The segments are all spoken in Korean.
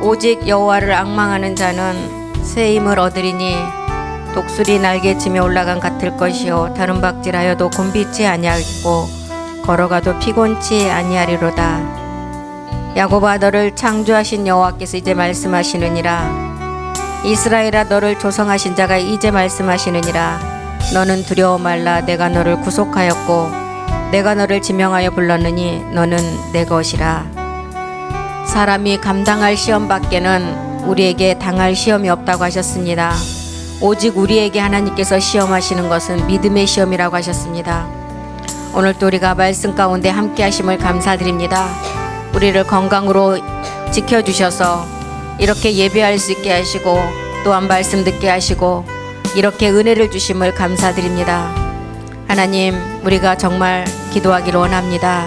오직 여호와를 앙망하는 자는 새 힘을 얻으리니 독수리 날개치며 올라간 같을 것이요 다른 박질하여도 곤비치 아니하고 걸어가도 피곤치 아니하리로다. 야곱아, 너를 창조하신 여호와께서 이제 말씀하시느니라. 이스라엘아, 너를 조성하신 자가 이제 말씀하시느니라. 너는 두려워 말라. 내가 너를 구속하였고 내가 너를 지명하여 불렀느니 너는 내 것이라. 사람이 감당할 시험 밖에는 우리에게 당할 시험이 없다고 하셨습니다. 오직 우리에게 하나님께서 시험하시는 것은 믿음의 시험이라고 하셨습니다. 오늘도 우리가 말씀 가운데 함께 하심을 감사드립니다. 우리를 건강으로 지켜주셔서 이렇게 예배할 수 있게 하시고 또한 말씀 듣게 하시고 이렇게 은혜를 주심을 감사드립니다. 하나님, 우리가 정말 기도하기를 원합니다.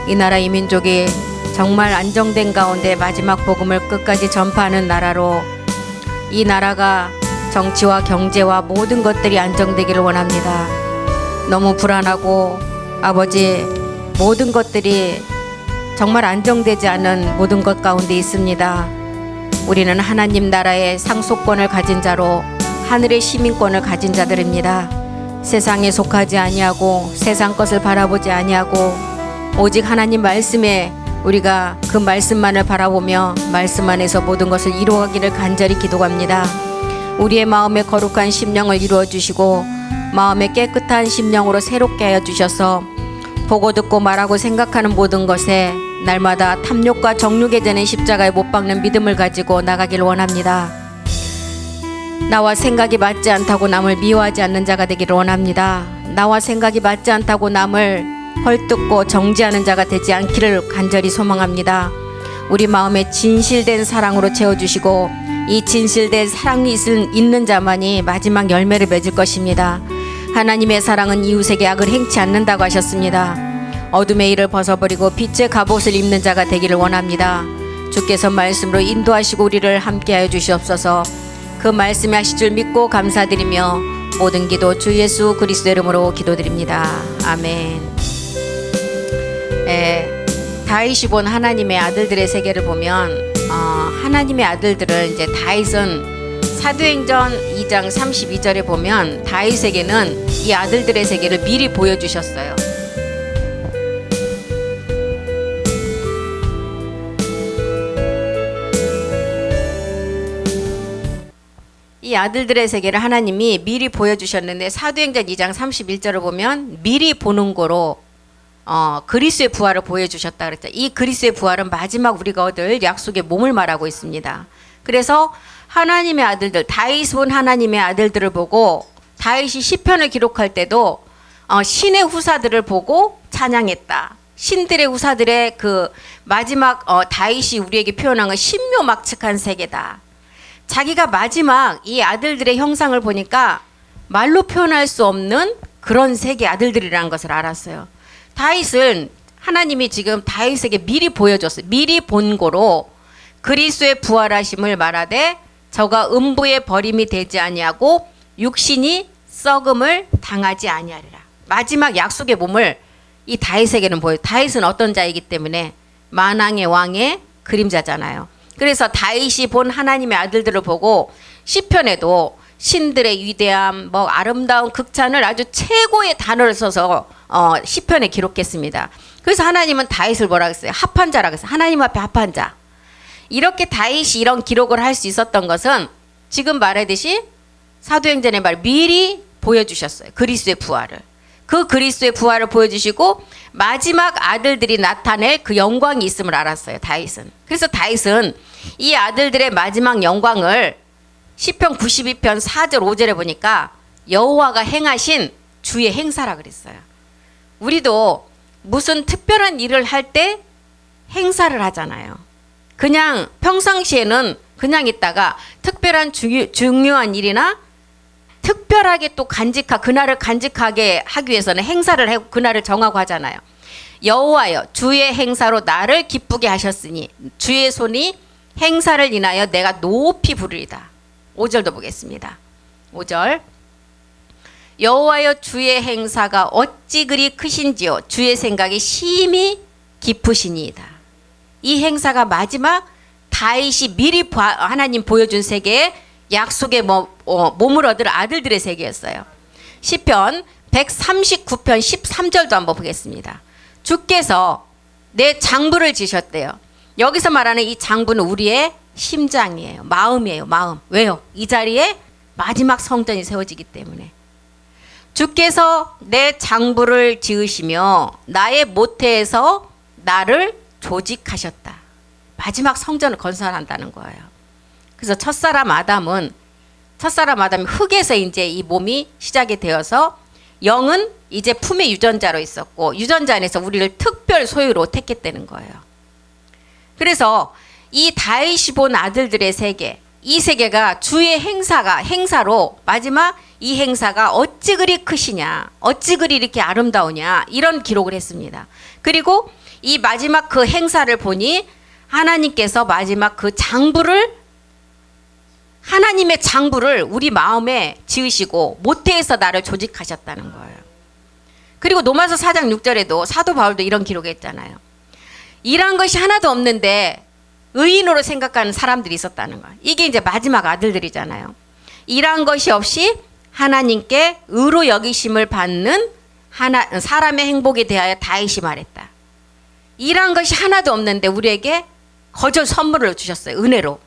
이 나라 이 민족이 정말 안정된 가운데 마지막 복음을 끝까지 전파하는 나라로, 이 나라가 정치와 경제와 모든 것들이 안정되기를 원합니다. 너무 불안하고 아버지, 모든 것들이 정말 안정되지 않은 모든 것 가운데 있습니다. 우리는 하나님 나라의 상속권을 가진 자로 하늘의 시민권을 가진 자들입니다. 세상에 속하지 아니하고 세상 것을 바라보지 아니하고 오직 하나님 말씀에 우리가 그 말씀만을 바라보며 말씀 안에서 모든 것을 이루어가기를 간절히 기도합니다. 우리의 마음에 거룩한 심령을 이루어 주시고 마음에 깨끗한 심령으로 새롭게 하여 주셔서 보고 듣고 말하고 생각하는 모든 것에 날마다 탐욕과 정욕에 되는 십자가에 못 박는 믿음을 가지고 나가길 원합니다. 나와 생각이 맞지 않다고 남을 미워하지 않는 자가 되기를 원합니다. 나와 생각이 맞지 않다고 남을 헐뜯고 정죄하는 자가 되지 않기를 간절히 소망합니다. 우리 마음에 진실된 사랑으로 채워주시고 이 진실된 사랑이 있는 자만이 마지막 열매를 맺을 것입니다. 하나님의 사랑은 이웃에게 악을 행치 않는다고 하셨습니다. 어둠의 일을 벗어버리고 빛의 갑옷을 입는 자가 되기를 원합니다. 주께서 말씀으로 인도하시고 우리를 함께하여 주시옵소서. 그 말씀에 하실 줄 믿고 감사드리며 모든 기도 주 예수 그리스도 이름으로 기도드립니다. 아멘. 다윗이 본 하나님의 아들들의 세계를 보면 하나님의 아들들은 이제 다윗은 사도행전 2장 32절에 보면 다윗에게는 이 아들들의 세계를 미리 보여주셨어요. 이 아들들의 세계를 하나님이 미리 보여주셨는데 사도행전 2장 31절을 보면 미리 보는 거로 그리스도의 부활을 보여주셨다 그랬죠. 이 그리스도의 부활은 마지막 우리가 얻을 약속의 몸을 말하고 있습니다. 그래서 하나님의 아들들, 다윗 본 하나님의 아들들을 보고 다윗이 시편을 기록할 때도 신의 후사들을 보고 찬양했다. 신들의 후사들의 그 마지막 다윗이 우리에게 표현한 건 신묘막측한 세계다. 자기가 마지막 이 아들들의 형상을 보니까 말로 표현할 수 없는 그런 세계 아들들이라는 것을 알았어요. 다윗은 하나님이 지금 다윗에게 미리 보여줬어요. 미리 본고로 그리스도의 부활하심을 말하되 저가 음부의 버림이 되지 아니하고 육신이 썩음을 당하지 아니하리라. 마지막 약속의 몸을 이 다윗에게는 보여요. 다윗은 어떤 자이기 때문에 만왕의 왕의 그림자잖아요. 그래서 다윗이 본 하나님의 아들들을 보고 시편에도 신들의 위대함, 아름다운 극찬을 아주 최고의 단어를 써서 시편에 기록했습니다. 그래서 하나님은 다윗을 뭐라고 했어요? 합한 자라고 했어요. 하나님 앞에 합한 자. 이렇게 다윗이 이런 기록을 할 수 있었던 것은 지금 말하듯이 사도행전의 말 미리 보여주셨어요. 그리스도의 부활을. 그 그리스도의 부활을 보여주시고 마지막 아들들이 나타낼 그 영광이 있음을 알았어요. 다윗은. 그래서 다윗은 이 아들들의 마지막 영광을 시편 92편 4절 5절에 보니까 여호와가 행하신 주의 행사라 그랬어요. 우리도 무슨 특별한 일을 할 때 행사를 하잖아요. 그냥 평상시에는 그냥 있다가 특별한 중요한 일이나 특별하게 또 그날을 간직하게 하기 위해서는 행사를 하고 그날을 정하고 하잖아요. 여호와여 주의 행사로 나를 기쁘게 하셨으니 주의 손이 행사를 인하여 내가 높이 부르리다. 5절도 보겠습니다. 5절 여호와여 주의 행사가 어찌 그리 크신지요 주의 생각이 심히 깊으시니이다. 이 행사가 마지막 다윗이 미리 하나님 보여준 세계에 약속의 몸을 얻을 아들들의 세계였어요. 시편 139편 13절도 한번 보겠습니다. 주께서 내 장부를 지셨대요. 여기서 말하는 이 장부는 우리의 심장이에요. 마음이에요. 마음. 왜요? 이 자리에 마지막 성전이 세워지기 때문에. 주께서 내 장부를 지으시며 나의 모태에서 나를 조직하셨다. 마지막 성전을 건설한다는 거예요. 그래서 첫사람 아담이 흙에서 이제 이 몸이 시작이 되어서 영은 이제 품의 유전자로 있었고 유전자 안에서 우리를 특별 소유로 택했다는 거예요. 그래서 이 다윗이 본 아들들의 세계, 이 세계가 주의 행사로 마지막 이 행사가 어찌 그리 크시냐, 어찌 그리 이렇게 아름다우냐, 이런 기록을 했습니다. 그리고 이 마지막 그 행사를 보니 하나님께서 마지막 그 하나님의 장부를 우리 마음에 지으시고 모태에서 나를 조직하셨다는 거예요. 그리고 로마서 4장 6절에도 사도 바울도 이런 기록했잖아요. 일한 것이 하나도 없는데 의인으로 생각하는 사람들이 있었다는 거예요. 이게 이제 마지막 아들들이잖아요. 일한 것이 없이 하나님께 의로 여기심을 받는 사람의 행복에 대하여 다윗이 말했다. 일한 것이 하나도 없는데 우리에게 거저 선물을 주셨어요. 은혜로.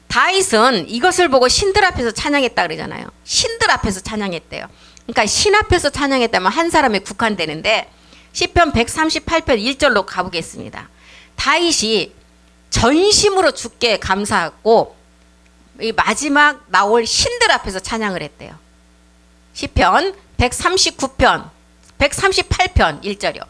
다윗은 이것을 보고 신들 앞에서 찬양했다 그러잖아요. 신들 앞에서 찬양했대요. 그러니까 신 앞에서 찬양했다면 한 사람에 국한되는데 시편 138편 1절로 가보겠습니다. 다윗이 전심으로 주께 감사하고 이 마지막 나올 신들 앞에서 찬양을 했대요. 시편 138편 1절이요.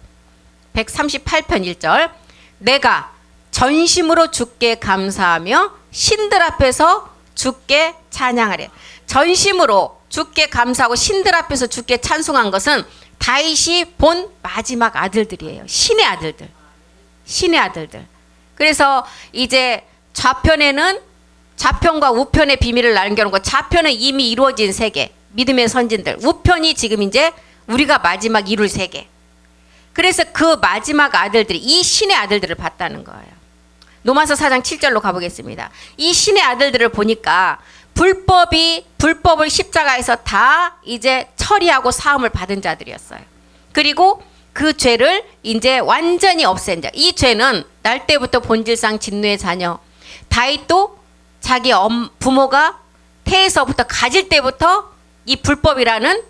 138편 1절. 내가 전심으로 주께 감사하며 신들 앞에서 주께 찬양하래. 전심으로 주께 감사하고 신들 앞에서 주께 찬송한 것은 다윗이 본 마지막 아들들이에요. 신의 아들들. 신의 아들들. 그래서 이제 좌편과 우편의 비밀을 남겨놓은 거. 좌편은 이미 이루어진 세계, 믿음의 선진들. 우편이 지금 이제 우리가 마지막 이룰 세계. 그래서 그 마지막 아들들이 이 신의 아들들을 봤다는 거예요. 로마서 4장 7절로 가보겠습니다. 이 신의 아들들을 보니까 불법을 십자가에서 다 이제 처리하고 사함을 받은 자들이었어요. 그리고 그 죄를 이제 완전히 없앤 자. 이 죄는 날 때부터 본질상 진노의 자녀. 다윗도 자기 부모가 태에서부터 가질 때부터 이 불법이라는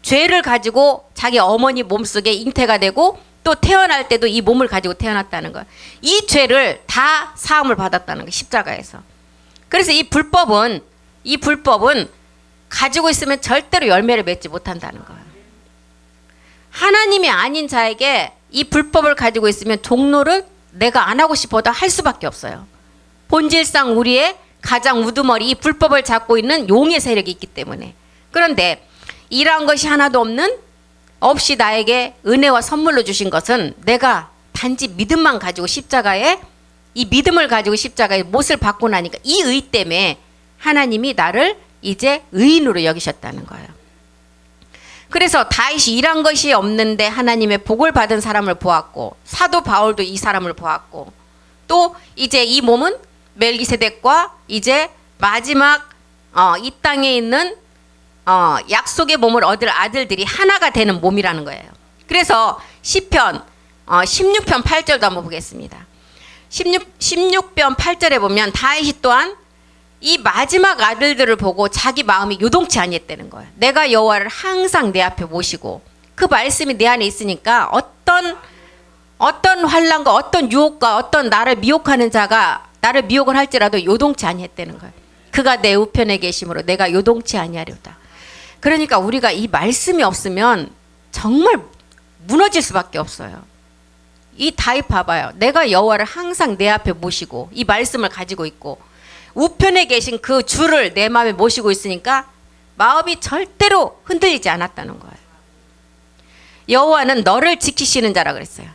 죄를 가지고 자기 어머니 몸속에 잉태가 되고 또 태어날 때도 이 몸을 가지고 태어났다는 거예요. 이 죄를 다 사함을 받았다는 거예요. 십자가에서. 그래서 이 불법은 가지고 있으면 절대로 열매를 맺지 못한다는 거예요. 하나님이 아닌 자에게 이 불법을 가지고 있으면 종로를 내가 안 하고 싶어도 할 수밖에 없어요. 본질상 우리의 가장 우두머리 이 불법을 잡고 있는 용의 세력이 있기 때문에. 그런데 이러한 것이 하나도 없이 나에게 은혜와 선물로 주신 것은 내가 단지 믿음만 가지고 이 믿음을 가지고 십자가에 못을 받고 나니까 이 의 때문에 하나님이 나를 이제 의인으로 여기셨다는 거예요. 그래서 다윗이 일한 것이 없는데 하나님의 복을 받은 사람을 보았고 사도 바울도 이 사람을 보았고 또 이제 이 몸은 멜기세덱과 이제 마지막 이 땅에 있는 약속의 몸을 얻을 아들들이 하나가 되는 몸이라는 거예요. 그래서 시편 16편 8절도 한번 보겠습니다. 16편 8절에 보면 다윗이 또한 이 마지막 아들들을 보고 자기 마음이 요동치 아니했다는 거예요. 내가 여호와를 항상 내 앞에 모시고 그 말씀이 내 안에 있으니까 어떤 환난과 어떤 유혹과 어떤 나를 미혹하는 자가 나를 미혹을 할지라도 요동치 아니했다는 거예요. 그가 내 우편에 계심으로 내가 요동치 아니하려다. 그러니까 우리가 이 말씀이 없으면 정말 무너질 수밖에 없어요. 이 다윗 봐봐요. 내가 여호와를 항상 내 앞에 모시고 이 말씀을 가지고 있고 우편에 계신 그 주를 내 마음에 모시고 있으니까 마음이 절대로 흔들리지 않았다는 거예요. 여호와는 너를 지키시는 자라 그랬어요.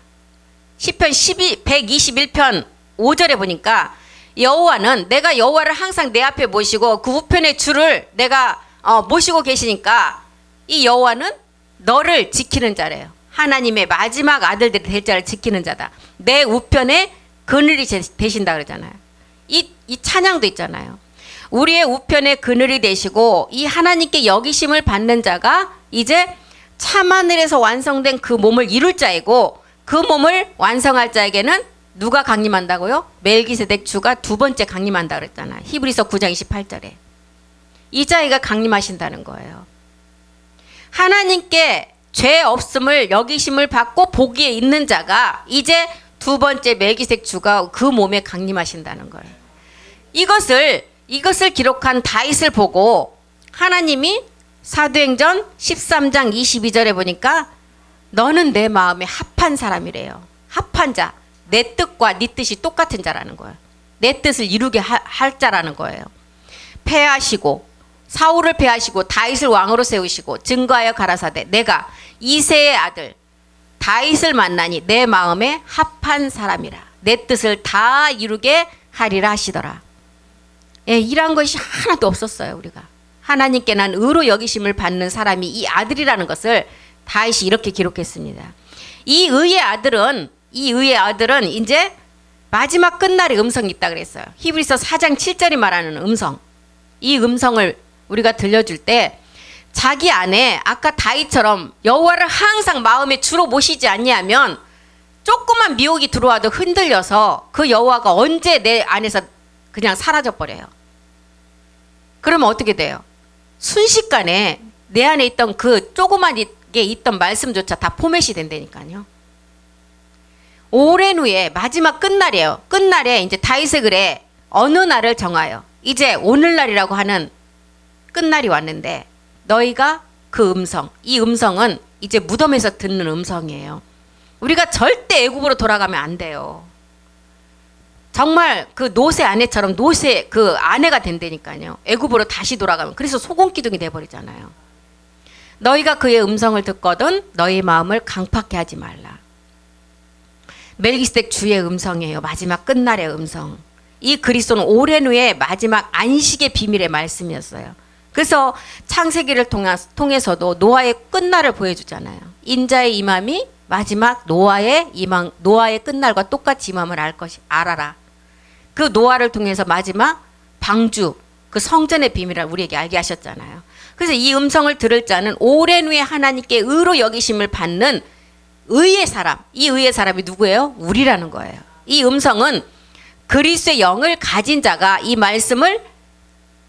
시편 121편 5절에 보니까 여호와는 내가 여호와를 항상 내 앞에 모시고 그 우편의 주를 내가 모시고 계시니까 이 여호와는 너를 지키는 자래요. 하나님의 마지막 아들들이 될 자를 지키는 자다. 내 우편에 그늘이 되신다 그러잖아요. 이 찬양도 있잖아요. 우리의 우편의 그늘이 되시고 이 하나님께 여기심을 받는 자가 이제 참하늘에서 완성된 그 몸을 이룰 자이고, 그 몸을 완성할 자에게는 누가 강림한다고요? 멜기세덱 주가 두 번째 강림한다 그랬잖아요. 히브리서 9장 28절에. 이 자가 강림하신다는 거예요. 하나님께 죄 없음을 여기심을 받고 보기에 있는 자가 이제 두 번째 멜기세덱 주가 그 몸에 강림하신다는 거예요. 이것을 기록한 다윗을 보고 하나님이 사도행전 13장 22절에 보니까 너는 내 마음에 합한 사람이래요. 합한 자. 내 뜻과 네 뜻이 똑같은 자라는 거예요. 내 뜻을 이루게 할 자라는 거예요. 패하시고 사울을 패하시고 다윗을 왕으로 세우시고 증거하여 가라사대 내가 이새의 아들 다윗을 만나니 내 마음에 합한 사람이라. 내 뜻을 다 이루게 하리라 하시더라. 예, 이런 것이 하나도 없었어요. 우리가 하나님께 난 의로 여기심을 받는 사람이 이 아들이라는 것을 다윗이 이렇게 기록했습니다. 이 의의 아들은 이제 마지막 끝날에 음성이 있다 그랬어요. 히브리서 4장 7절이 말하는 음성. 이 음성을 우리가 들려줄 때 자기 안에 아까 다윗처럼 여호와를 항상 마음에 주로 모시지 않냐면 조그만 미혹이 들어와도 흔들려서 그 여호와가 언제 내 안에서 그냥 사라져 버려요. 그러면 어떻게 돼요? 순식간에 내 안에 있던 그 조그만게 있던 말씀조차 다 포맷이 된다니까요. 오랜 후에 마지막 끝날이에요. 끝날에 이제 다윗의 글에 어느 날을 정하여 이제 오늘날이라고 하는 끝날이 왔는데 너희가 그 음성, 이 음성은 이제 무덤에서 듣는 음성이에요. 우리가 절대 애굽으로 돌아가면 안 돼요. 정말 그 노새 아내처럼 노새 그 아내가 된다니까요. 애굽으로 다시 돌아가면. 그래서 소금기둥이 돼버리잖아요. 너희가 그의 음성을 듣거든 너희 마음을 강팍해 하지 말라. 멜기세덱 주의 음성이에요. 마지막 끝날의 음성. 이 그리스도는 오랜 후에 마지막 안식의 비밀의 말씀이었어요. 그래서 창세기를 통해서도 노아의 끝날을 보여주잖아요. 인자의 임함이 마지막 노아의 끝날과 똑같이 임함을 알아라. 그 노아를 통해서 마지막 방주, 그 성전의 비밀을 우리에게 알게 하셨잖아요. 그래서 이 음성을 들을 자는 오랜 후에 하나님께 의로 여기심을 받는 의의 사람, 이 의의 사람이 누구예요? 우리라는 거예요. 이 음성은 그리스도의 영을 가진 자가 이 말씀을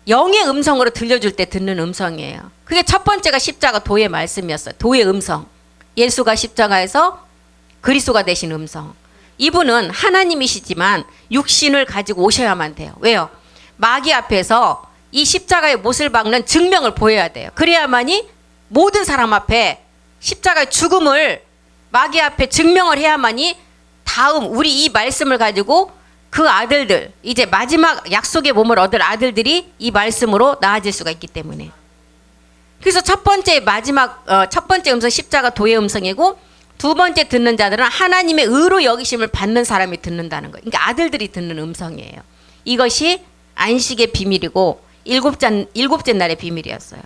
영의 음성으로 들려줄 때 듣는 음성이에요. 그게 첫 번째가 십자가 도의 말씀이었어요. 도의 음성. 예수가 십자가에서 그리스도가 되신 음성. 이분은 하나님이시지만 육신을 가지고 오셔야만 돼요. 왜요? 마귀 앞에서 이 십자가의 못을 박는 증명을 보여야 돼요. 그래야만이 모든 사람 앞에 십자가의 죽음을 마귀 앞에 증명을 해야만이 다음 우리 이 말씀을 가지고 그 아들들, 이제 마지막 약속의 몸을 얻을 아들들이 이 말씀으로 나아질 수가 있기 때문에. 그래서 첫 번째 음성 십자가 도의 음성이고, 두 번째 듣는 자들은 하나님의 의로 여기심을 받는 사람이 듣는다는 거예요. 그러니까 아들들이 듣는 음성이에요. 이것이 안식의 비밀이고 일곱째 날의 비밀이었어요.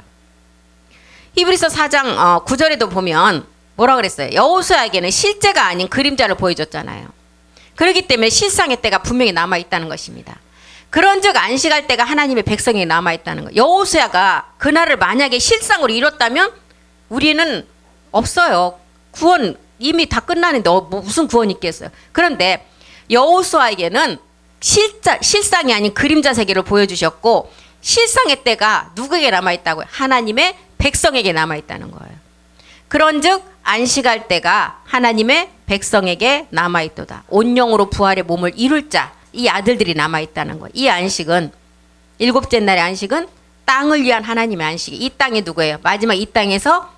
히브리서 4장 9절에도 보면 뭐라 그랬어요? 여호수아에게는 실제가 아닌 그림자를 보여줬잖아요. 그렇기 때문에 실상의 때가 분명히 남아있다는 것입니다. 그런즉 안식할 때가 하나님의 백성에게 남아있다는 거예요. 여호수아가 그날을 만약에 실상으로 이뤘다면 우리는 없어요. 구원 이미 다 끝나는데 무슨 구원이 있겠어요. 그런데 여호수아에게는 실상이 아닌 그림자 세계를 보여주셨고, 실상의 때가 누구에게 남아있다고요? 하나님의 백성에게 남아있다는 거예요. 그런즉 안식할 때가 하나님의 백성에게 남아있도다. 온영으로 부활의 몸을 이룰 자, 이 아들들이 남아있다는 거예요. 이 안식은, 일곱째 날의 안식은 땅을 위한 하나님의 안식이. 이 땅이 누구예요? 마지막 이 땅에서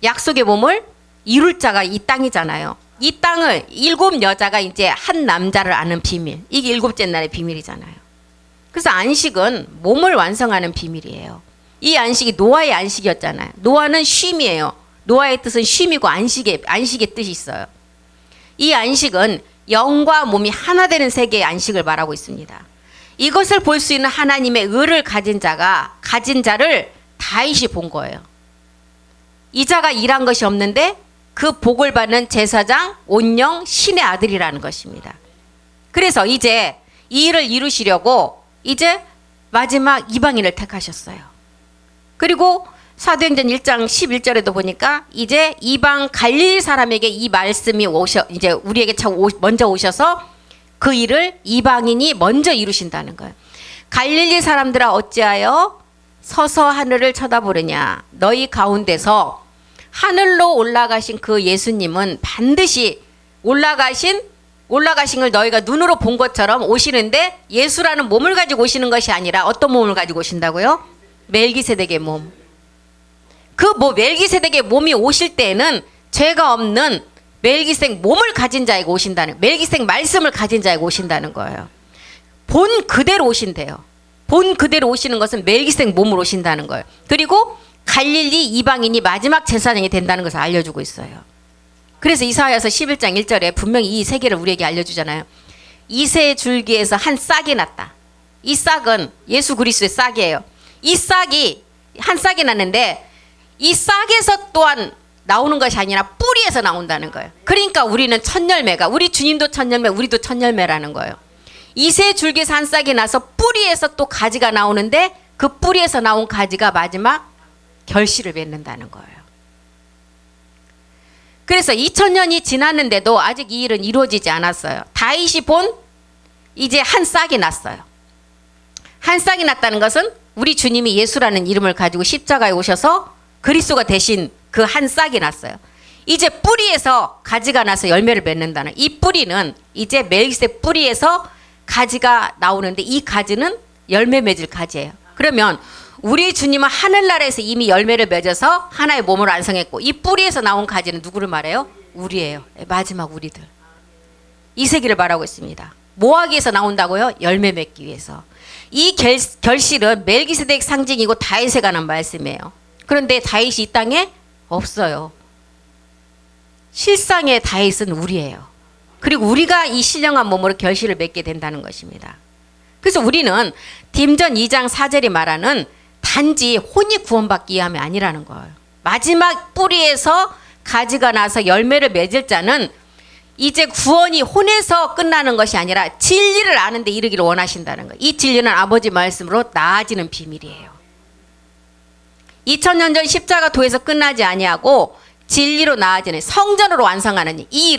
약속의 몸을 이룰 자가 이 땅이잖아요. 이 땅을 일곱 여자가 이제 한 남자를 아는 비밀. 이게 일곱째 날의 비밀이잖아요. 그래서 안식은 몸을 완성하는 비밀이에요. 이 안식이 노아의 안식이었잖아요. 노아는 쉼이에요. 노아의 뜻은 쉼이고 안식의 뜻이 있어요. 이 안식은 영과 몸이 하나 되는 세계의 안식을 말하고 있습니다. 이것을 볼 수 있는 하나님의 의를 가진 자를 다윗이 본 거예요. 이 자가 일한 것이 없는데 그 복을 받는 제사장 온영 신의 아들이라는 것입니다. 그래서 이제 이 일을 이루시려고 이제 마지막 이방인을 택하셨어요. 그리고 사도행전 1장 11절에도 보니까 이제 이방 갈릴리 사람에게 이 말씀이 이제 우리에게 먼저 오셔서 그 일을 이방인이 먼저 이루신다는 거예요. 갈릴리 사람들아 어찌하여 서서 하늘을 쳐다보느냐. 너희 가운데서 하늘로 올라가신 그 예수님은 반드시 올라가신 걸 너희가 눈으로 본 것처럼 오시는데 예수라는 몸을 가지고 오시는 것이 아니라 어떤 몸을 가지고 오신다고요? 멜기세덱의 몸. 그 멜기세덱의 몸이 오실 때에는 죄가 없는 멜기세덱 몸을 가진 자에게 오신다는, 멜기세덱 말씀을 가진 자에게 오신다는 거예요. 본 그대로 오신대요. 본 그대로 오시는 것은 멜기세덱 몸으로 오신다는 거예요. 그리고 갈릴리 이방인이 마지막 제사장이 된다는 것을 알려주고 있어요. 그래서 이사야서 11장 1절에 분명히 이 세계를 우리에게 알려주잖아요. 이새 줄기에서 한 싹이 났다. 이 싹은 예수 그리스도의 싹이에요. 이 싹이 한 싹이 났는데 이 싹에서 또한 나오는 것이 아니라 뿌리에서 나온다는 거예요. 그러니까 우리는 첫 열매가, 우리 주님도 첫 열매, 우리도 첫 열매라는 거예요. 이새 줄기에서 한 싹이 나서 뿌리에서 또 가지가 나오는데 그 뿌리에서 나온 가지가 마지막 결실을 맺는다는 거예요. 그래서 2000년이 지났는데도 아직 이 일은 이루어지지 않았어요. 다윗이 본 이제 한 싹이 났어요. 한 싹이 났다는 것은 우리 주님이 예수라는 이름을 가지고 십자가에 오셔서 그리스도가 되신 그 한 싹이 났어요. 이제 뿌리에서 가지가 나서 열매를 맺는다는, 이 뿌리는 이제 멜기세덱 뿌리에서 가지가 나오는데 이 가지는 열매 맺을 가지예요. 그러면 우리 주님은 하늘나라에서 이미 열매를 맺어서 하나의 몸을 완성했고 이 뿌리에서 나온 가지는 누구를 말해요? 우리예요. 마지막 우리들. 이 세기를 말하고 있습니다. 뭐 하기 위해서 나온다고요? 열매 맺기 위해서. 이 결실은 멜기세덱 상징이고 다윗에 관한 말씀이에요. 그런데 다윗이 이 땅에 없어요. 실상의 다윗은 우리예요. 그리고 우리가 이 신령한 몸으로 결실을 맺게 된다는 것입니다. 그래서 우리는 딤전 2장 4절이 말하는 단지 혼이 구원받기 위함이 아니라는 거예요. 마지막 뿌리에서 가지가 나서 열매를 맺을 자는 이제 구원이 혼에서 끝나는 것이 아니라 진리를 아는 데 이르기를 원하신다는 거예요. 이 진리는 아버지 말씀으로 나아지는 비밀이에요. 2000년 전 십자가 도에서 끝나지 아니하고 진리로 나아지는 성전으로 완성하는 일. 이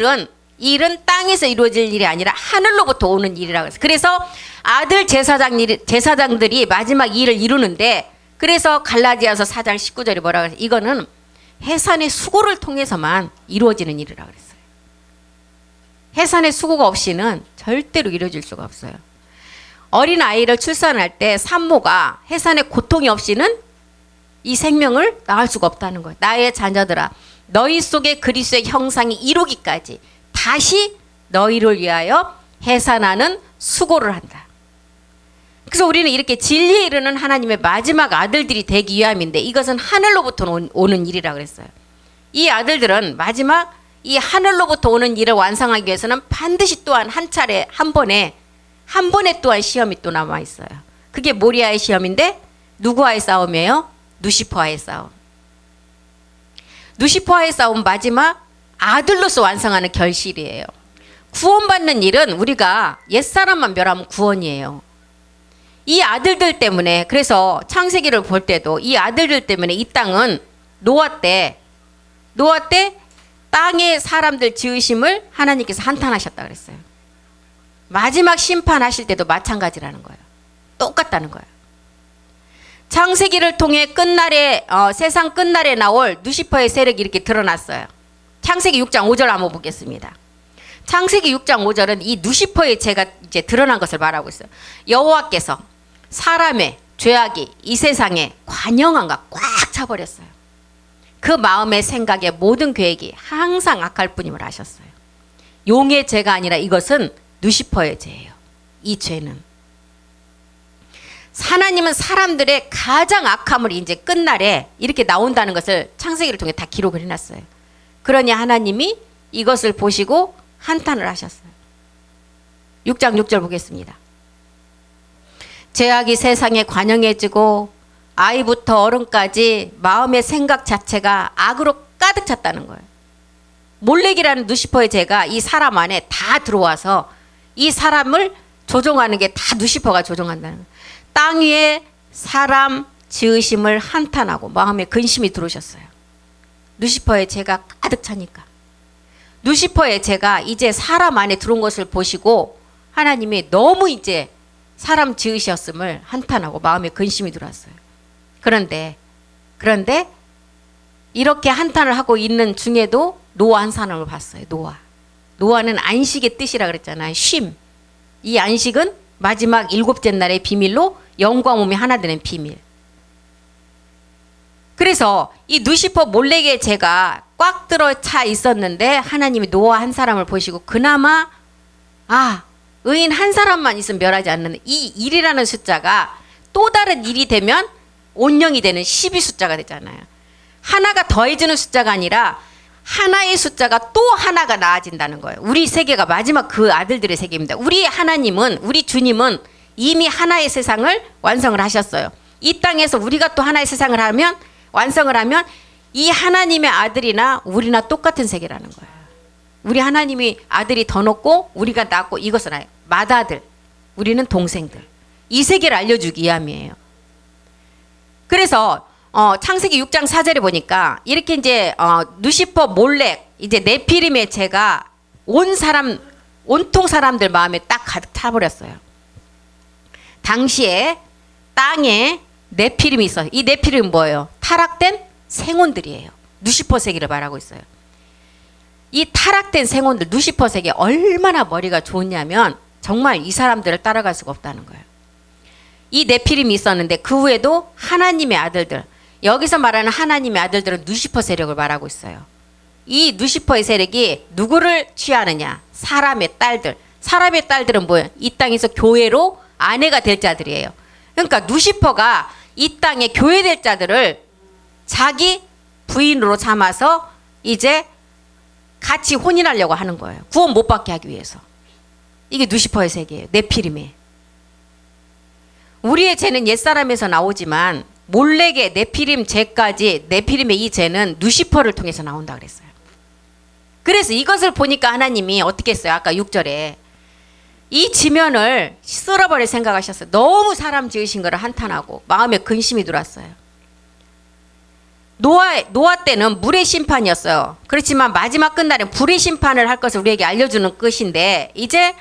일은 땅에서 이루어질 일이 아니라 하늘로부터 오는 일이라고 해서. 그래서 아들 제사장들이 마지막 이 일을 이루는데, 그래서 갈라디아서 4장 19절이 뭐라고 해서 이거는 해산의 수고를 통해서만 이루어지는 일이라고 그랬어요. 해산의 수고가 없이는 절대로 이루어질 수가 없어요. 어린 아이를 출산할 때 산모가 해산의 고통이 없이는 이 생명을 낳을 수가 없다는 거예요. 나의 자녀들아, 너희 속에 그리스도의 형상이 이루기까지 다시 너희를 위하여 해산하는 수고를 한다. 그래서 우리는 이렇게 진리에 이르는 하나님의 마지막 아들들이 되기 위함인데, 이것은 하늘로부터 오는 일이라고 그랬어요. 이 아들들은 마지막 이 하늘로부터 오는 일을 완성하기 위해서는 반드시 또한 한 차례 한 번에 또한 시험이 또 남아 있어요. 그게 모리아의 시험인데 누구와의 싸움이에요? 누시퍼와의 싸움. 누시퍼와의 싸움, 마지막 아들로서 완성하는 결실이에요. 구원받는 일은 우리가 옛사람만 멸하면 구원이에요. 이 아들들 때문에, 그래서 창세기를 볼 때도 이 아들들 때문에 이 땅은 노아 때 땅의 사람들 지으심을 하나님께서 한탄하셨다 그랬어요. 마지막 심판하실 때도 마찬가지라는 거예요. 똑같다는 거예요. 창세기를 통해 끝날에 세상 끝날에 나올 누시퍼의 세력이 이렇게 드러났어요. 창세기 6장 5절 한번 보겠습니다. 창세기 6장 5절은 이 누시퍼의 죄가 이제 드러난 것을 말하고 있어요. 여호와께서 사람의 죄악이 이 세상에 관영한가 꽉 차버렸어요. 그 마음의 생각의 모든 계획이 항상 악할 뿐임을 아셨어요. 용의 죄가 아니라 이것은 누시퍼의 죄예요. 이 죄는 하나님은 사람들의 가장 악함을 이제 끝날에 이렇게 나온다는 것을 창세기를 통해 다 기록을 해놨어요. 그러니 하나님이 이것을 보시고 한탄을 하셨어요. 6장 6절 보겠습니다. 죄악이 세상에 관영해지고 아이부터 어른까지 마음의 생각 자체가 악으로 가득 찼다는 거예요. 몰렉이라는 누시퍼의 죄가 이 사람 안에 다 들어와서 이 사람을 조종하는 게 다 누시퍼가 조종한다는 거예요. 땅 위에 사람 지으심을 한탄하고 마음에 근심이 들어오셨어요. 누시퍼의 죄가 가득 차니까. 누시퍼의 죄가 이제 사람 안에 들어온 것을 보시고 하나님이 너무 이제 사람 지으셨음을 한탄하고 마음에 근심이 들어왔어요. 그런데 이렇게 한탄을 하고 있는 중에도 노아 한 사람을 봤어요. 노아는 안식의 뜻이라 그랬잖아요. 쉼. 이 안식은 마지막 7째 날의 비밀로 영과 몸이 하나 되는 비밀. 그래서 이 누시퍼 몰렉의 죄가 꽉 들어차 있었는데 하나님이 노아 한 사람을 보시고 그나마 의인 한 사람만 있으면 멸하지 않는 이 1이라는 숫자가 또 다른 1이 되면 온영이 되는 12 숫자가 되잖아요. 하나가 더해지는 숫자가 아니라 하나의 숫자가 또 하나가 나아진다는 거예요. 우리 세계가 마지막 그 아들들의 세계입니다. 우리 하나님은, 우리 주님은 이미 하나의 세상을 완성을 하셨어요. 이 땅에서 우리가 또 하나의 세상을 하면, 완성을 하면 이 하나님의 아들이나 우리나 똑같은 세계라는 거예요. 우리 하나님이 아들이 더 높고 우리가 낮고 이것은 아니에요. 맏아들, 우리는 동생들. 이 세계를 알려주기 위함이에요. 그래서 창세기 6장 4절에 보니까 이렇게 이제 누시퍼 몰렉 이제 네피림의 죄가 온통 사람들 마음에 딱 가득 차버렸어요. 당시에 땅에 네피림이 있어요. 이 네피림은 뭐예요? 타락된 생혼들이에요. 누시퍼 세계를 말하고 있어요. 이 타락된 생혼들, 누시퍼 세계 얼마나 머리가 좋냐면 정말 이 사람들을 따라갈 수가 없다는 거예요. 이 네피림이 있었는데 그 후에도 하나님의 아들들, 여기서 말하는 하나님의 아들들은 누시퍼 세력을 말하고 있어요. 이 누시퍼의 세력이 누구를 취하느냐? 사람의 딸들. 사람의 딸들은 뭐예요? 이 땅에서 교회로 아내가 될 자들이에요. 그러니까 누시퍼가 이 땅에 교회 될 자들을 자기 부인으로 삼아서 이제 같이 혼인하려고 하는 거예요. 구원 못 받게 하기 위해서. 이게 누시퍼의 세계예요. 네피림의. 우리의 죄는 옛사람에서 나오지만 몰렉의 네피림 죄까지, 네피림의 이 죄는 누시퍼를 통해서 나온다 그랬어요. 그래서 이것을 보니까 하나님이 어떻게 했어요? 아까 6절에 이 지면을 쓸어버릴 생각하셨어요. 너무 사람 지으신 거를 한탄하고 마음에 근심이 들어왔어요. 노아 때는 물의 심판이었어요. 그렇지만 마지막 끝날엔 불의 심판을 할 것을 우리에게 알려주는 끝인데 이제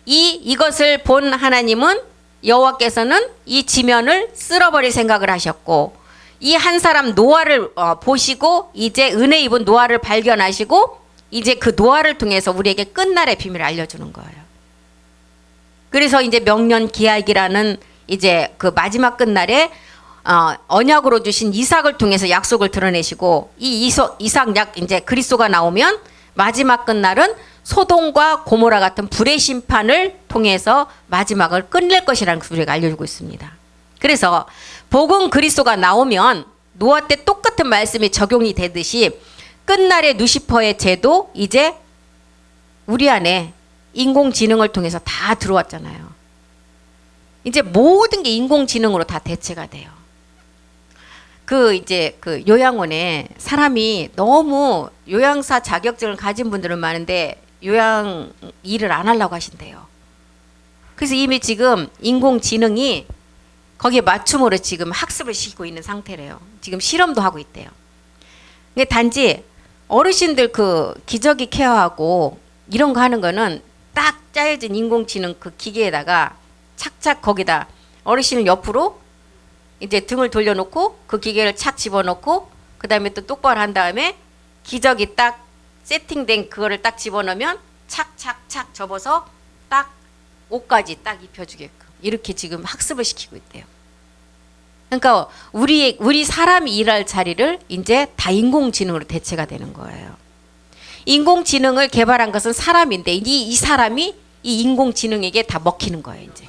이것을 본 하나님은 여호와께서는 이 지면을 쓸어버릴 생각을 하셨고 이 한 사람 노아를 보시고 이제 은혜 입은 노아를 발견하시고 이제 그 노아를 통해서 우리에게 끝날의 비밀을 알려주는 거예요. 그래서 이제 명년 기약이라는 이제 그 마지막 끝날에 언약으로 주신 이삭을 통해서 약속을 드러내시고 이 이삭 약 이제 그리스도가 나오면 마지막 끝날은 소돔과 고모라 같은 불의 심판을 통해서 마지막을 끝낼 것이라는 것을 우리가 알려주고 있습니다. 그래서 복음 그리스도가 나오면 노아 때 똑같은 말씀이 적용이 되듯이 끝날의 누시퍼의 죄도 이제 우리 안에 인공지능을 통해서 다 들어왔잖아요. 이제 모든 게 인공지능으로 다 대체가 돼요. 이제 요양원에 사람이 너무 요양사 자격증을 가진 분들은 많은데 요양 일을 안 하려고 하신대요. 그래서 이미 지금 인공지능이 거기에 맞춤으로 지금 학습을 시키고 있는 상태래요. 지금 실험도 하고 있대요. 근데 단지 어르신들 기저귀 케어하고 이런 거 하는 거는 딱 짜여진 인공지능 그 기계에다가 착착 거기다 어르신을 옆으로 이제 등을 돌려놓고 그 기계를 착 집어넣고 그 다음에 또 똑바로 한 다음에 기저귀 딱 세팅된 그거를 딱 집어넣으면 착착착 접어서 딱 옷까지 딱 입혀주게끔 이렇게 지금 학습을 시키고 있대요. 그러니까 우리 사람이 일할 자리를 이제 다 인공지능으로 대체가 되는 거예요. 인공지능을 개발한 것은 사람인데 이 사람이 이 인공지능에게 다 먹히는 거예요. 이제.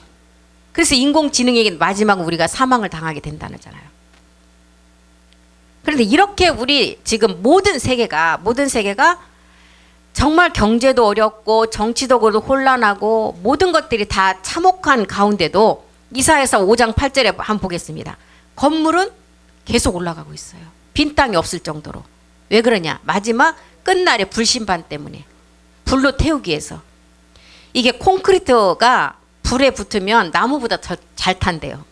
그래서 인공지능에게 마지막 우리가 사망을 당하게 된다는 거잖아요. 그런데 이렇게 우리 지금 모든 세계가 정말 경제도 어렵고 정치적으로도 혼란하고 모든 것들이 다 참혹한 가운데도 이사야서 5장 8절에 한번 보겠습니다. 건물은 계속 올라가고 있어요. 빈 땅이 없을 정도로. 왜 그러냐? 마지막 끝날의 불심판 때문에. 불로 태우기 위해서. 이게 콘크리트가 불에 붙으면 나무보다 더 잘 탄대요.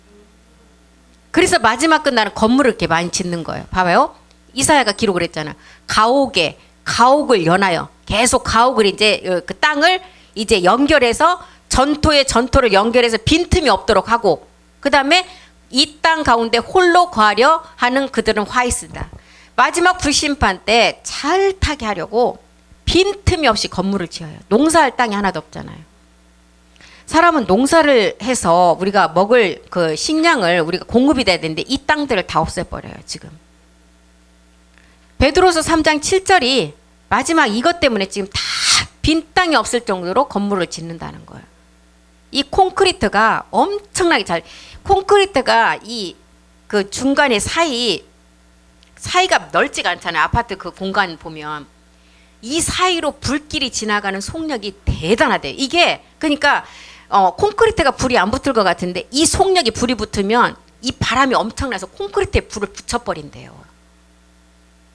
그래서 마지막 끝날은 건물을 이렇게 많이 짓는 거예요. 봐봐요. 이사야가 기록을 했잖아. 가옥을 연하여 계속 가옥을 이제 그 땅을 이제 연결해서 전토에 전토를 연결해서 빈틈이 없도록 하고, 그 다음에 이 땅 가운데 홀로 거하려 하는 그들은 화 있으다. 마지막 불심판 때 잘 타게 하려고 빈틈이 없이 건물을 지어요. 농사할 땅이 하나도 없잖아요. 사람은 농사를 해서 우리가 먹을 그 식량을 우리가 공급이 돼야 되는데 이 땅들을 다 없애버려요, 지금. 베드로서 3장 7절이 마지막 이것 때문에 지금 다 빈 땅이 없을 정도로 건물을 짓는다는 거예요. 이 콘크리트가 엄청나게 콘크리트가 이 그 중간에 사이가 넓지가 않잖아요. 아파트 그 공간 보면 이 사이로 불길이 지나가는 속력이 대단하대요. 이게 그러니까 콘크리트가 불이 안 붙을 것 같은데 이 속력이 불이 붙으면 이 바람이 엄청나서 콘크리트에 불을 붙여버린대요.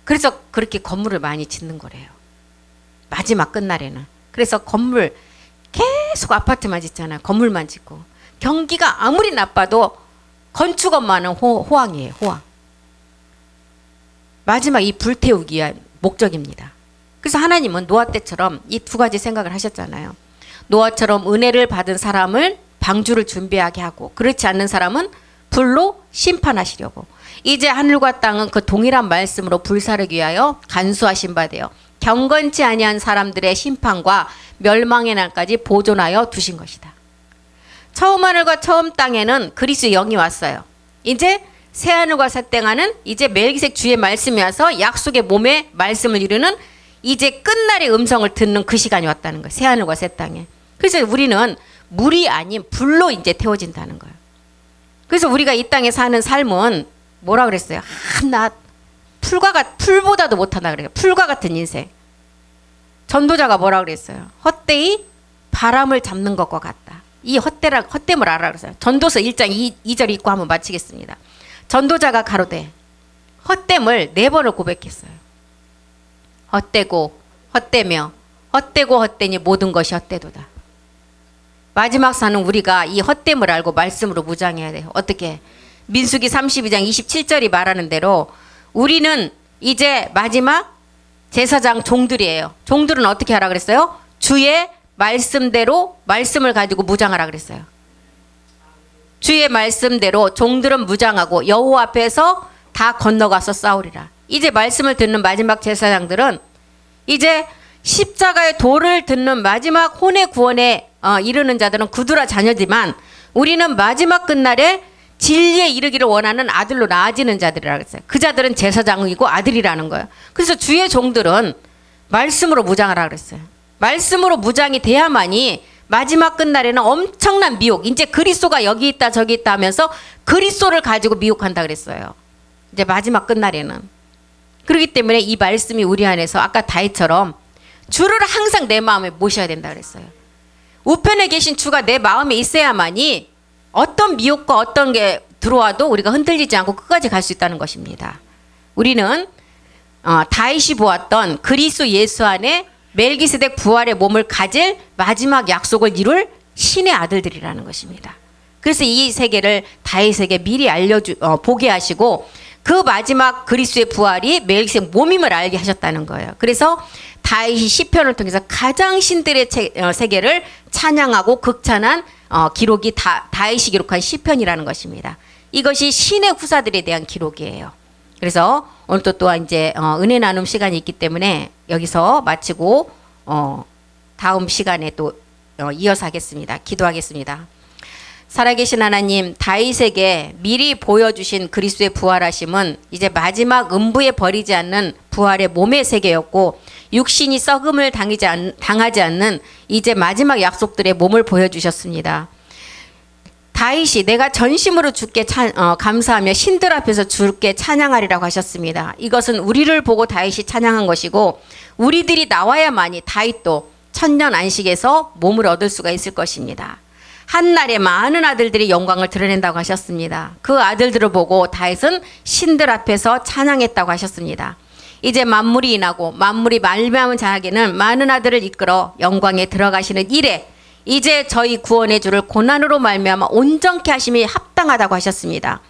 그래서 그렇게 건물을 많이 짓는 거래요. 마지막 끝날에는. 그래서 건물 계속 아파트만 짓잖아요. 건물만 짓고. 경기가 아무리 나빠도 건축업만은 호황이에요. 호황. 마지막 이 불태우기 위한 목적입니다. 그래서 하나님은 노아 때처럼 이 두 가지 생각을 하셨잖아요. 노아처럼 은혜를 받은 사람을 방주를 준비하게 하고, 그렇지 않는 사람은 불로 심판하시려고. 이제 하늘과 땅은 그 동일한 말씀으로 불사르기 위하여 간수하신 바 되어 경건치 아니한 사람들의 심판과 멸망의 날까지 보존하여 두신 것이다. 처음 하늘과 처음 땅에는 그리스도의 영이 왔어요. 이제 새 하늘과 새 땅에는 이제 멜기세덱 주의 말씀이 와서 약속의 몸의 말씀을 이루는 이제 끝날의 음성을 듣는 그 시간이 왔다는 거예요. 새 하늘과 새 땅에. 그래서 우리는 물이 아닌 불로 이제 태워진다는 거예요. 그래서 우리가 이 땅에 사는 삶은 뭐라 그랬어요? 나 풀보다도 못하다 그래요. 풀과 같은 인생. 전도자가 뭐라 그랬어요? 헛되이 바람을 잡는 것과 같다. 이 헛됨을 알아 그랬어요. 전도서 1장 2절 읽고 한번 마치겠습니다. 전도자가 가로되 헛됨을 4번을 고백했어요. 헛되고 헛되며 헛되고 헛되니 모든 것이 헛되도다. 마지막 사는 우리가 이 헛됨을 알고 말씀으로 무장해야 돼요. 어떻게? 민수기 32장 27절이 말하는 대로 우리는 이제 마지막 제사장 종들이에요. 종들은 어떻게 하라 그랬어요? 주의 말씀대로 말씀을 가지고 무장하라 그랬어요. 주의 말씀대로 종들은 무장하고 여호와 앞에서 다 건너가서 싸우리라. 이제 말씀을 듣는 마지막 제사장들은 이제 십자가의 도를 듣는 마지막 혼의 구원에 이르는 자들은 그들의 자녀지만 우리는 마지막 끝날에 진리에 이르기를 원하는 아들로 나아지는 자들이라고 했어요. 그 자들은 제사장이고 아들이라는 거예요. 그래서 주의 종들은 말씀으로 무장하라 그랬어요. 말씀으로 무장이 돼야만이 마지막 끝날에는 엄청난 미혹, 이제 그리스도가 여기 있다 저기 있다 하면서 그리스도를 가지고 미혹한다 그랬어요. 이제 마지막 끝날에는. 그렇기 때문에 이 말씀이 우리 안에서 아까 다윗처럼 주를 항상 내 마음에 모셔야 된다 그랬어요. 우편에 계신 주가 내 마음에 있어야만이 어떤 미혹과 어떤 게 들어와도 우리가 흔들리지 않고 끝까지 갈 수 있다는 것입니다. 우리는 다윗이 보았던 그리스도 예수 안에 멜기세덱 부활의 몸을 가질 마지막 약속을 이룰 신의 아들들이라는 것입니다. 그래서 이 세계를 다윗에게 미리 보게 하시고 그 마지막 그리스도의 부활이 멜기세덱 몸임을 알게 하셨다는 거예요. 그래서 다윗이 시편을 통해서 가장 신들의 세계를 찬양하고 극찬한 기록이 다윗이 기록한 시편이라는 것입니다. 이것이 신의 후사들에 대한 기록이에요. 그래서 오늘 또한 이제 은혜 나눔 시간이 있기 때문에 여기서 마치고 다음 시간에 또 이어서 하겠습니다. 기도하겠습니다. 살아계신 하나님, 다윗에게 미리 보여주신 그리스도의 부활하심은 이제 마지막 음부에 버리지 않는 부활의 몸의 세계였고 육신이 썩음을 당하지 않는 이제 마지막 약속들의 몸을 보여주셨습니다. 다윗이 내가 전심으로 주께 감사하며 신들 앞에서 주께 찬양하리라고 하셨습니다. 이것은 우리를 보고 다윗이 찬양한 것이고 우리들이 나와야만이 다윗도 천년 안식에서 몸을 얻을 수가 있을 것입니다. 한날에 많은 아들들이 영광을 드러낸다고 하셨습니다. 그 아들들을 보고 다윗은 신들 앞에서 찬양했다고 하셨습니다. 이제 만물이 인하고 만물이 말미암은 자에게는 많은 아들을 이끌어 영광에 들어가시는 일에 이제 저희 구원의 주를 고난으로 말미암아 온전케 하심이 합당하다고 하셨습니다.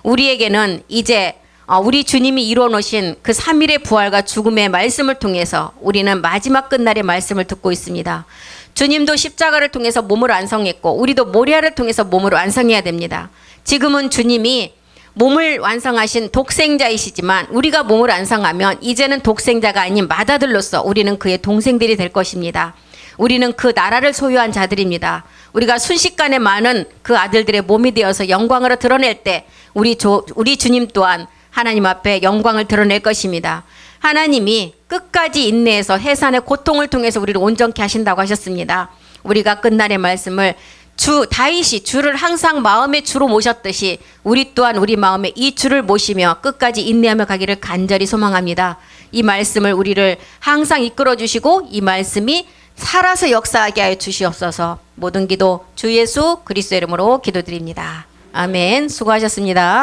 우리에게는 이제 우리 주님이 이루어 놓으신 그 3일의 부활과 죽음의 말씀을 통해서 우리는 마지막 끝날의 말씀을 듣고 있습니다. 주님도 십자가를 통해서 몸을 완성했고 우리도 모리아를 통해서 몸을 완성해야 됩니다. 지금은 주님이 몸을 완성하신 독생자이시지만 우리가 몸을 완성하면 이제는 독생자가 아닌 맏아들로서 우리는 그의 동생들이 될 것입니다. 우리는 그 나라를 소유한 자들입니다. 우리가 순식간에 많은 그 아들들의 몸이 되어서 영광으로 드러낼 때 우리 주님 또한 하나님 앞에 영광을 드러낼 것입니다. 하나님이 끝까지 인내해서 해산의 고통을 통해서 우리를 온전케 하신다고 하셨습니다. 우리가 끝날의 말씀을 다윗이 주를 항상 마음의 주로 모셨듯이 우리 또한 우리 마음에 이 주를 모시며 끝까지 인내하며 가기를 간절히 소망합니다. 이 말씀을 우리를 항상 이끌어 주시고 이 말씀이 살아서 역사하게 하여 주시옵소서. 모든 기도 주 예수 그리스도의 이름으로 기도드립니다. 아멘. 수고하셨습니다.